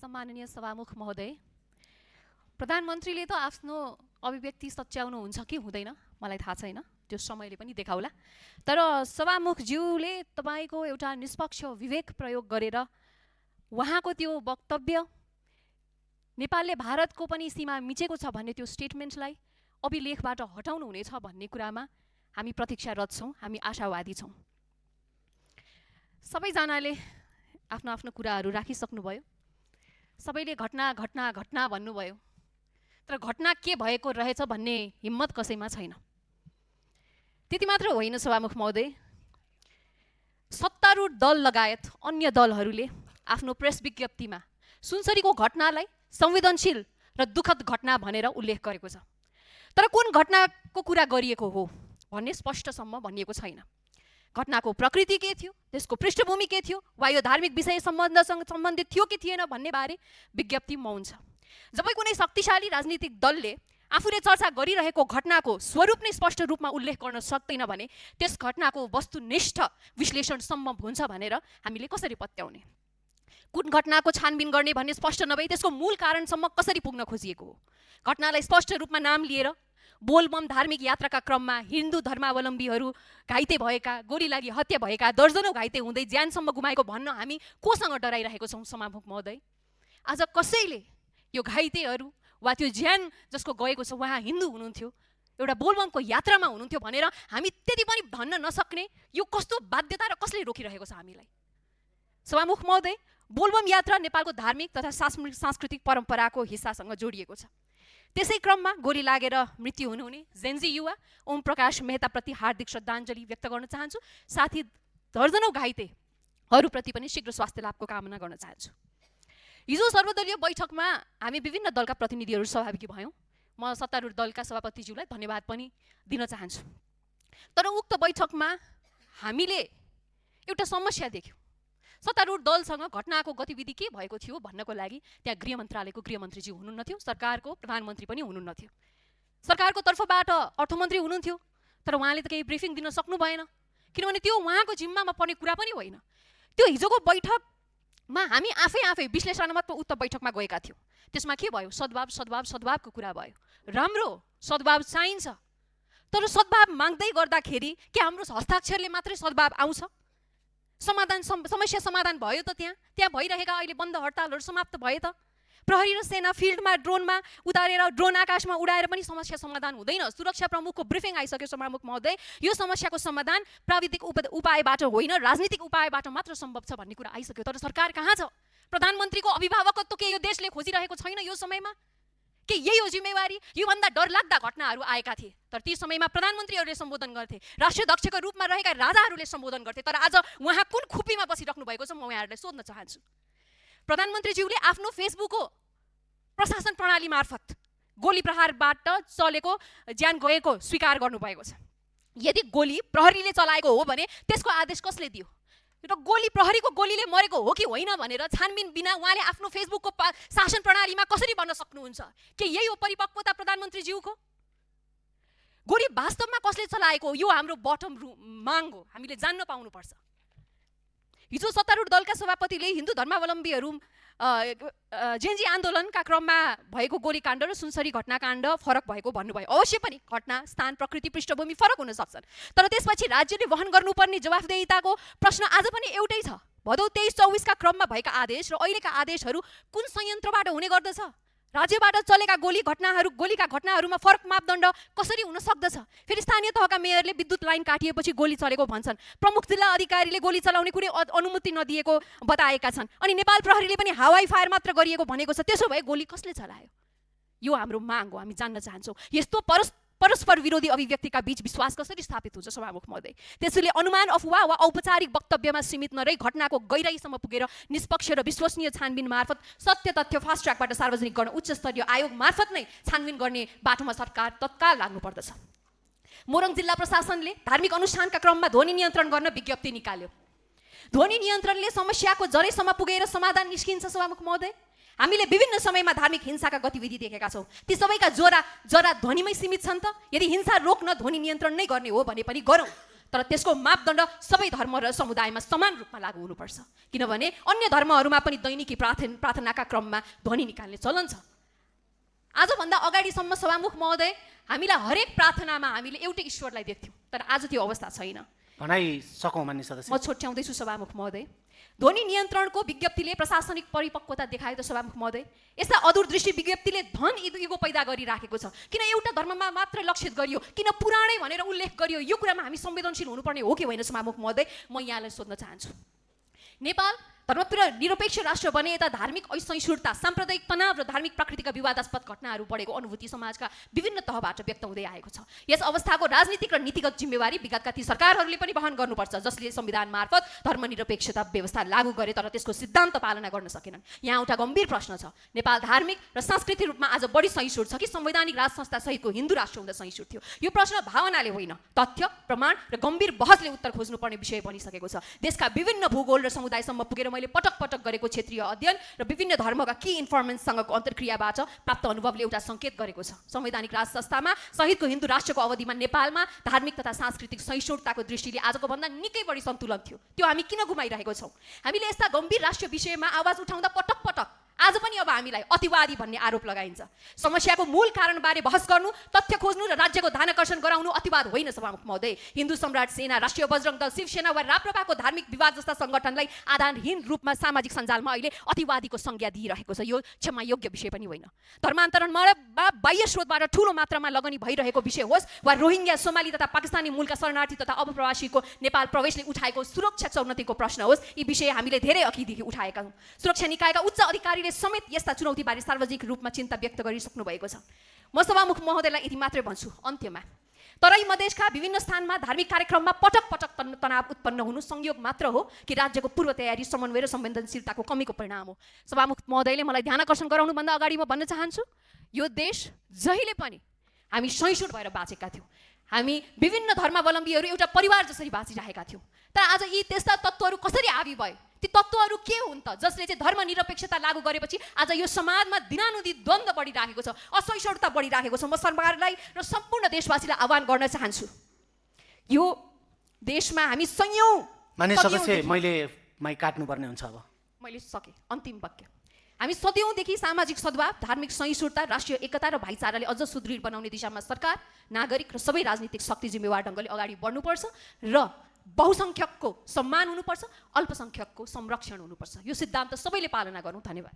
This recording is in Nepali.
सम्माननीय सभामुख महोदय, प्रधानमन्त्रीले त आफ्नो अभिव्यक्ति सच्याउनु हुन्छ कि हुँदैन मलाई थाहा छैन, त्यो समयले पनि देखाउला। तर सभामुखज्यूले तपाईको एउटा निष्पक्ष विवेक प्रयोग गरेर उहाँको त्यो वक्तव्य नेपालले भारतको पनि सीमा मिचेको छ भन्ने त्यो स्टेटमेन्टलाई अभिलेखबाट हटाउनु हुनेछ भन्ने कुरामा हामी प्रतीक्षारत छौँ, हामी आशावादी छौँ। सबैजनाले आफ्नो आफ्नो कुराहरू राखिसक्नुभयो, सबैले घटना घटना घटना भन्नुभयो, तर घटना के भएको रहेछ भन्ने हिम्मत कसैमा छैन। त्यति मात्र होइन सभामुख महोदय, सत्तारूढ दल लगायत अन्य दलहरूले आफ्नो प्रेस विज्ञप्तिमा सुनसरीको घटनालाई संवेदनशील र दुःखद घटना भनेर उल्लेख गरेको छ, तर कुन घटनाको कुरा गरिएको हो भन्ने स्पष्टसम्म भनिएको छैन। घटनाको प्रकृति के थियो, त्यसको पृष्ठभूमि के थियो, वा यो धार्मिक विषय सम्बन्धसँग सम्बन्धित थियो कि थिएन भन्ने बारे विज्ञप्ति मौन छ। जब कुनै शक्तिशाली राजनीतिक दलले आफूले चर्चा गरिरहेको घटनाको स्वरूप नै स्पष्ट रूपमा उल्लेख गर्न सक्दैन भने त्यस घटनाको वस्तुनिष्ठ विश्लेषण सम्भव हुन्छ भनेर हामीले कसरी पत्याउने? कुन घटनाको छानबिन गर्ने भन्ने स्पष्ट नभई त्यसको मूल कारणसम्म कसरी पुग्न खोजिएको हो? घटनालाई स्पष्ट रूपमा नाम लिएर बोलबम धार्मिक यात्राका क्रममा हिन्दू धर्मावलम्बीहरू घाइते भएका, गोली लागि हत्या भएका, दर्जनौं घाइते हुँदै ज्यानसम्म गुमाएको भन्न हामी कोसँग डराइरहेको छौँ सभामुख महोदय? आज कसैले यो घाइतेहरू वा त्यो ज्यान जसको गएको छ उहाँ हिन्दू हुनुहुन्थ्यो, एउटा बोलबमको यात्रामा हुनुहुन्थ्यो भनेर हामी त्यति पनि भन्न नसक्ने यो कस्तो बाध्यता र कसले रोकिरहेको छ हामीलाई? सभामुख महोदय, बोलबम यात्रा नेपालको धार्मिक तथा सांस्कृतिक परम्पराको हिस्सासँग जोडिएको छ। त्यसै क्रममा गोली लागेर मृत्यु हुनुहुने जेन्जी युवा ओम प्रकाश मेहताप्रति हार्दिक श्रद्धाञ्जली व्यक्त गर्न चाहन्छु। साथै दर्जनौं घाइतेहरूप्रति पनि शीघ्र स्वास्थ्य लाभको कामना गर्न चाहन्छु। हिजो सर्वदलीय बैठकमा हामी विभिन्न दलका प्रतिनिधिहरू सहभागी भयौँ। म सत्तारूढ दलका सभापतिज्यूलाई धन्यवाद पनि दिन चाहन्छु। तर उक्त बैठकमा हामीले एउटा समस्या देख्यौँ। सत्तारूढ दलसँग घटनाको गतिविधि के भएको थियो भन्नको लागि त्यहाँ गृह मन्त्रालयको गृहमन्त्रीज्यू हुनुहुन्न थियो, सरकारको प्रधानमन्त्री पनि हुनुहुन्न थियो। सरकारको तर्फबाट अर्थमन्त्री हुनुहुन्थ्यो, तर उहाँले त केही ब्रिफिङ दिन सक्नु भएन, किनभने त्यो उहाँको जिम्मामा पर्ने कुरा पनि होइन। त्यो हिजोको बैठकमा हामी आफै विश्लेषणात्मक उक्त बैठकमा गएका थियौँ। त्यसमा के भयो? सद्भावको कुरा भयो। राम्रो सद्भाव चाहिन्छ, तर सद्भाव माग्दै गर्दाखेरि के हाम्रो हस्ताक्षरले मात्रै सद्भाव आउँछ? समस्या समाधान भयो त? त्यहाँ भइरहेका अहिले बन्द हडतालहरू समाप्त भए त? प्रहरी र सेना फिल्डमा ड्रोनमा उतारेर ड्रोन आकाशमा उडाएर पनि समस्या समाधान हुँदैन। सुरक्षा प्रमुखको ब्रिफिङ आइसक्यो सभामुख महोदय, यो समस्याको समाधान प्राविधिक उपायबाट होइन राजनीतिक उपायबाट मात्र सम्भव छ भन्ने कुरा आइसक्यो। तर सरकार कहाँ छ? प्रधानमन्त्रीको अभिभावकत्व के यो देशले खोजिरहेको छैन? यो समयमा के यही हो जिम्मेवारी? योभन्दा डरलाग्दा घटनाहरू आएका थिए, तर ती समयमा प्रधानमन्त्रीहरूले सम्बोधन गर्थे, राष्ट्रिय दक्षको रूपमा रहेका राजाहरूले सम्बोधन गर्थे। तर आज उहाँ कुन खुपीमा बसिराख्नु भएको छ म उहाँहरूलाई सोध्न चाहन्छु। प्रधानमन्त्रीज्यूले आफ्नो फेसबुकको प्रशासन प्रणाली मार्फत गोली प्रहारबाट चलेको ज्यान गएको स्वीकार गर्नुभएको छ। यदि गोली प्रहरीले चलाएको हो भने त्यसको आदेश कसले दियो र गोली प्रहरीको गोलीले मरेको हो कि होइन भनेर छानबिन बिना उहाँले आफ्नो फेसबुकको शासन प्रणालीमा कसरी भन्न सक्नुहुन्छ? के यही हो परिपक्वता प्रधानमन्त्रीज्यूको? गोली वास्तवमा कसले चलाएको हो यो हाम्रो बटम माग हो, हामीले जान्न पाउनुपर्छ। हिजो सत्तारूढ दलका सभापतिले हिन्दू धर्मावलम्बीहरू जेन्जी आन्दोलनका क्रममा भएको गोलीकाण्ड र सुनसरी घटनाकाण्ड फरक भएको भन्नुभयो। अवश्य पनि घटना, स्थान, प्रकृति, पृष्ठभूमि फरक हुन सक्छन्, तर त्यसपछि राज्यले वहन गर्नुपर्ने जवाफदेहिताको प्रश्न आज पनि एउटै छ। भदौ 23-24 का क्रममा भएका आदेश र अहिलेका आदेशहरू कुन संयन्त्रबाट हुने गर्दछ? राज्यबाट चलेका गोलीका घटनाहरूमा फरक मापदण्ड कसरी हुन सक्दछ? फेरि स्थानीय तहका मेयरले विद्युत लाइन काटिएपछि गोली चलेको भन्छन्, प्रमुख जिल्ला अधिकारीले गोली चलाउने कुनै अनुमति नदिएको बताएका छन्, अनि नेपाल प्रहरीले पनि हवाई फायर मात्र गरिएको भनेको छ। त्यसो भए गोली कसले चलायो? यो हाम्रो माग हो, हामी जान्न चाहन्छौँ। यस्तो परस्पर विरोधी अभिव्यक्तिका बीच विश्वास कसरी स्थापित हुन्छ सभामुख महोदय? त्यसैले अनुमान, अफवाह वा औपचारिक वक्तव्यमा सीमित नरही घटनाको गहिराईसम्म पुगेर निष्पक्ष र विश्वसनीय छानबिन मार्फत सत्य तथ्य फास्ट ट्र्याकबाट सार्वजनिक गर्न उच्च स्तरीय आयोग मार्फत नै छानबिन गर्ने बाटोमा सरकार तत्काल लाग्नु पर्दछ। मोरङ जिल्ला प्रशासनले धार्मिक अनुष्ठानका क्रममा ध्वनि नियन्त्रण गर्न विज्ञप्ति निकाल्यो। ध्वनि नियन्त्रणले समस्याको जरैसम्म पुगेर समाधान निस्किन्छ सभामुख महोदय? हामीले विभिन्न समयमा धार्मिक हिंसाका गतिविधि देखेका छौँ, ती सबैका जरा ध्वनिमै सीमित छन् त? यदि हिंसा रोक्न ध्वनि नियन्त्रण नै गर्ने हो भने पनि गरौँ, तर त्यसको मापदण्ड सबै धर्म र समुदायमा समान रूपमा लागू हुनुपर्छ, किनभने अन्य धर्महरूमा पनि दैनिकी प्रार्थनाका क्रममा ध्वनि निकाल्ने चलन छ। आजभन्दा अगाडिसम्म सभामुख महोदय, हामीलाई हरेक प्रार्थनामा हामीले एउटै ईश्वरलाई देख्थ्यौँ, तर आज त्यो अवस्था छैन। भनाइ सकौँ मान्य सदस्य। म छोट्याउँदैछु सभामुख महोदय। ध्वनि नियन्त्रणको विज्ञप्तिले प्रशासनिक परिपक्वता देखायो त सभामुख महोदय? यस्ता अदूरदृष्टि विज्ञप्तिले धन इगो पैदा गरिराखेको छ। किन एउटा धर्ममा मात्र लक्षित गरियो, किन पुराणै भनेर उल्लेख गरियो? यो कुरामा हामी संवेदनशील हुनुपर्ने हो कि होइन सभामुख महोदय? म यहाँलाई सोध्न चाहन्छु। नेपाल धर्मनिरपेक्ष राष्ट्र बने यता धार्मिक असहिष्णुता, साम्प्रदायिक तनाव र धार्मिक प्रकृतिका विवादास्पद घटनाहरू बढेको अनुभूति समाजका विभिन्न तहबाट व्यक्त हुँदै आएको छ। यस अवस्थाको राजनीतिक र नीतिगत जिम्मेवारी विगतका ती सरकारहरूले पनि वहन गर्नुपर्छ जसले संविधान मार्फत धर्मनिरपेक्षता व्यवस्था लागू गरे तर त्यसको सिद्धान्त पालना गर्न सकेनन्। यहाँ एउटा गम्भीर प्रश्न छ, नेपाल धार्मिक र सांस्कृतिक रूपमा आज बढी सहिष्णु छ कि संवैधानिक राज संस्था सहितको हिन्दू राष्ट्र हुँदा सहिष्णु थियो? यो प्रश्न भावनाले होइन, तथ्य, प्रमाण र गम्भीर बहसले उत्तर खोज्नुपर्ने विषय बनिसकेको छ। देशका विभिन्न भूगोल र समुदायसम्म पुगेर मैले पटक पटक गरेको क्षेत्रीय अध्ययन र विभिन्न धर्मका की इन्फर्मेन्ससँगको अन्तर्क्रियाबाट प्राप्त अनुभवले एउटा संकेत गरेको छ। संवैधानिक राज संस्थामा सहितको हिन्दू राष्ट्रको अवधिमा नेपालमा धार्मिक तथा सांस्कृतिक सहिष्णुताको दृष्टिले आजको भन्दा निकै बढी सन्तुलन थियो। त्यो हामी किन गुमाइरहेको छौँ? हामीले यस्ता गम्भीर राष्ट्रिय विषयमा आवाज उठाउँदा पटक पटक आज पनि अब हामीलाई अतिवादी भन्ने आरोप लगाइन्छ। समस्याको मूल कारणबारे बहस गर्नु, तथ्य खोज्नु र राज्यको ध्यानाकर्षण गराउनु अतिवाद होइन सभामुख महोदय। हिन्दू सम्राट सेना, राष्ट्रिय बजरंग दल, शिवसेना वा राप्रपाको धार्मिक विवाद जस्ता संगठनलाई आधारहीन रूपमा सामाजिक सञ्जालमा अहिले अतिवादीको संज्ञा दिइरहेको छ। यो क्षमा योग्य विषय पनि होइन। धर्मान्तरणमा बाह्य स्रोतबाट ठूलो मात्रामा लगनी भइरहेको विषय होस् वा रोहिङ्ग्या, सोमाली तथा पाकिस्तानी मूलका शरणार्थी तथा अप्रवासीको नेपाल प्रवेशले उठाएको सुरक्षा चुनौतीको प्रश्न होस्, यी विषय हामीले धेरै अघिदेखि उठाएका हौँ। सुरक्षा निकायका उच्च अधिकारीले समेत यस्ता चुनौतीबारे सार्वजनिक रूपमा चिन्ता व्यक्त गरिसक्नु भएको छ। म सभामुख महोदयलाई यति मात्रै भन्छु अन्त्यमा, तराई मधेसका विभिन्न स्थानमा धार्मिक कार्यक्रममा पटक पटक तनाव उत्पन्न हुनु संयोग मात्र हो कि राज्यको पूर्व तयारी, समन्वय र संवेदनशीलताको कमीको परिणाम हो? सभामुख महोदयले मलाई ध्यानाकर्षण गराउनुभन्दा अगाडि म भन्न चाहन्छु, यो देश जहिले पनि हामी सहिष्णु भएर बाँचेका थियौँ। हामी विभिन्न धर्मावलम्बीहरू एउटा परिवार जसरी बाँचिरहेका थियौँ। तर आज यी त्यस्ता तत्त्वहरू कसरी हावी भए? ती तत्त्वहरू के हुन् त जसले चाहिँ धर्मनिरपेक्षता लागू गरेपछि आज यो समाजमा दिनानुदिन द्वन्द्व बढिराखेको छ, असहिष्णुता बढिराखेको छ? म सरकारलाई र सम्पूर्ण देशवासीलाई आह्वान गर्न चाहन्छु, यो देशमा हामी सयौं मान्य सदस्य, मैले माइक काट्नुपर्ने हुन्छ। अब मैले सके अन्तिम वाक्य। हामी सदियौँदेखि सामाजिक सद्भाव, धार्मिक सहिष्णुता, राष्ट्रिय एकता र भाइचाराले अझ सुदृढ बनाउने दिशामा सरकार, नागरिक र सबै राजनीतिक शक्ति जिम्मेवार ढङ्गले अगाडि बढ्नुपर्छ र बहुसंख्यकको सम्मान हुनुपर्छ, अल्पसंख्यकको संरक्षण हुनुपर्छ। यो सिद्धान्त सबैले पालना गरौँ। धन्यवाद।